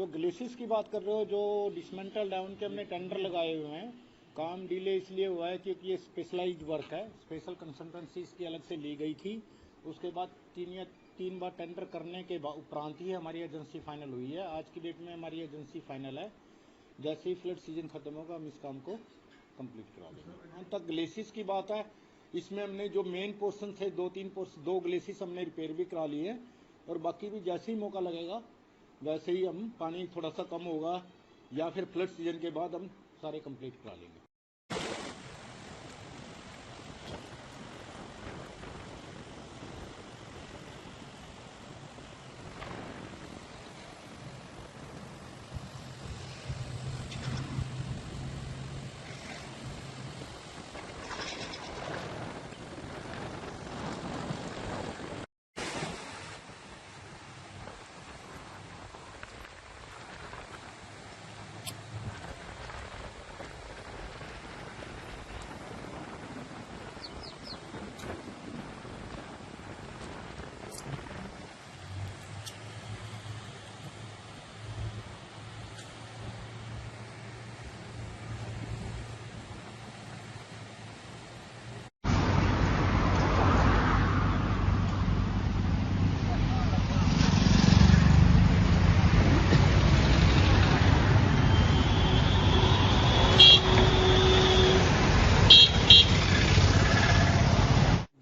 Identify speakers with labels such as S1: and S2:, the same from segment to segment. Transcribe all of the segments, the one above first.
S1: जो ग्लेसिस की बात कर रहे हो, जो डिसमेंटल डाउन के हमने टेंडर लगाए हुए हैं, काम डिले इसलिए हुआ है क्योंकि ये स्पेशलाइज्ड वर्क है। स्पेशल कंसल्टेंसी इसकी अलग से ली गई थी। उसके बाद तीन बार टेंडर करने के उपरांत ही हमारी एजेंसी फाइनल हुई है। आज की डेट में हमारी एजेंसी फाइनल है। जैसे ही फ्लड सीजन खत्म होगा हम इस काम को कंप्लीट करा देंगे। जहाँ तक ग्लेसिस की बात है, इसमें हमने जो मेन पोर्शन थे दो ग्लेसिस हमने रिपेयर भी करा लिए हैं, और बाकी भी जैसे ही मौका लगेगा वैसे ही हम, पानी थोड़ा सा कम होगा या फिर फ्लड सीजन के बाद हम सारे कंप्लीट करा लेंगे।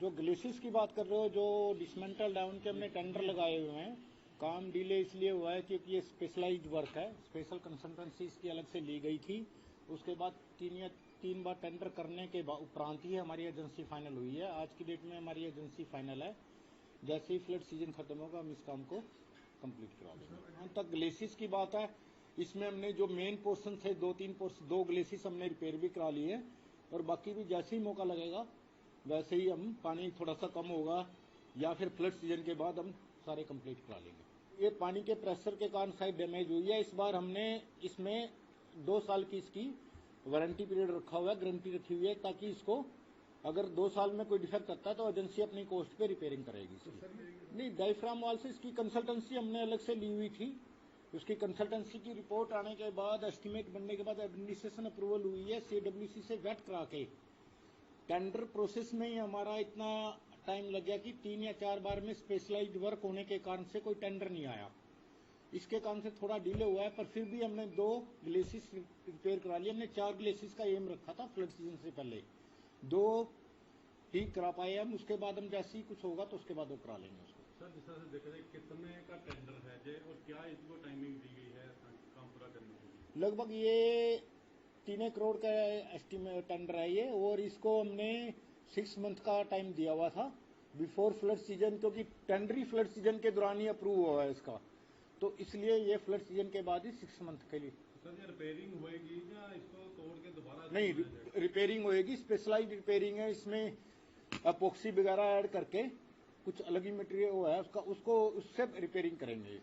S1: जो ग्लेसिस की बात कर रहे हो, जो डिसमेंटल डाउन के हमने टेंडर लगाए हुए हैं, काम डिले इसलिए हुआ है क्योंकि ये स्पेशलाइज्ड वर्क है। स्पेशल कंसल्टेंसी इसकी अलग से ली गई थी। उसके बाद तीन बार टेंडर करने के उपरांत ही हमारी एजेंसी फाइनल हुई है। आज की डेट में हमारी एजेंसी फाइनल है। जैसे ही फ्लड सीजन खत्म होगा हम इस काम को कंप्लीट करा देंगे। जहाँ तक ग्लेसिस की बात है, इसमें हमने जो मेन पोर्शन थे दो ग्लेसिस हमने रिपेयर भी करा लिए हैं, और बाकी भी जैसे ही मौका लगेगा वैसे ही हम, पानी थोड़ा सा कम होगा या फिर फ्लड सीजन के बाद हम सारे कंप्लीट करा लेंगे। ये पानी के प्रेशर के कारण शायद डैमेज हुई है। इस बार हमने इसमें 2 साल की इसकी वारंटी पीरियड रखा हुआ है, गारंटी रखी हुई है, ताकि इसको अगर 2 साल में कोई डिफेक्ट आता है तो एजेंसी अपनी कॉस्ट पे रिपेयरिंग करेगी इसकी। नहीं, डायफ्राम वाल से इसकी कंसल्टेंसी हमने अलग से ली हुई थी। उसकी कंसल्टेंसी की रिपोर्ट आने के बाद, एस्टीमेट बनने के बाद एडमिनिस्ट्रेशन अप्रूवल हुई है। CWC से वेट करा के टेंडर प्रोसेस में ही हमारा इतना टाइम लग गया कि 3 या 4 बार में स्पेशलाइज्ड वर्क होने के कारण से कोई टेंडर नहीं आया। इसके कारण से थोड़ा डिले हुआ है, पर फिर भी हमने 2 ग्लेसिस रिपेयर करा लिए। हमने 4 ग्लेसिस का एम रखा था फ्लड सीजन से पहले, 2 ही करा पाए हम। उसके बाद हम जैसे ही कुछ होगा तो उसके बाद वो करा लेंगे उसको।
S2: सर, जिस तरह से देखा जाए कितने का टेंडर है जे, और क्या इसको टाइमिंग दी गई है काम पूरा करने के लिए?
S1: लगभग ये 3 करोड़ का एस्टीमेट टेंडर है ये, और इसको हमने 6 मंथ का टाइम दिया हुआ था बिफोर फ्लड सीजन, क्योंकि टेंडर ही फ्लड सीजन के दौरान ही अप्रूव हुआ है इसका, तो इसलिए ये फ्लड सीजन के बाद ही 6 मंथ के लिए।
S2: सर, ये रिपेयरिंग होएगी या इसको तोड़ के दोबारा?
S1: नहीं, रिपेयरिंग होएगी, स्पेशलाइज्ड रिपेयरिंग है। इसमें अपोक्सी वगैरह ऐड करके कुछ अलग ही मटेरियल है उसका, उसको उससे रिपेयरिंग करेंगे।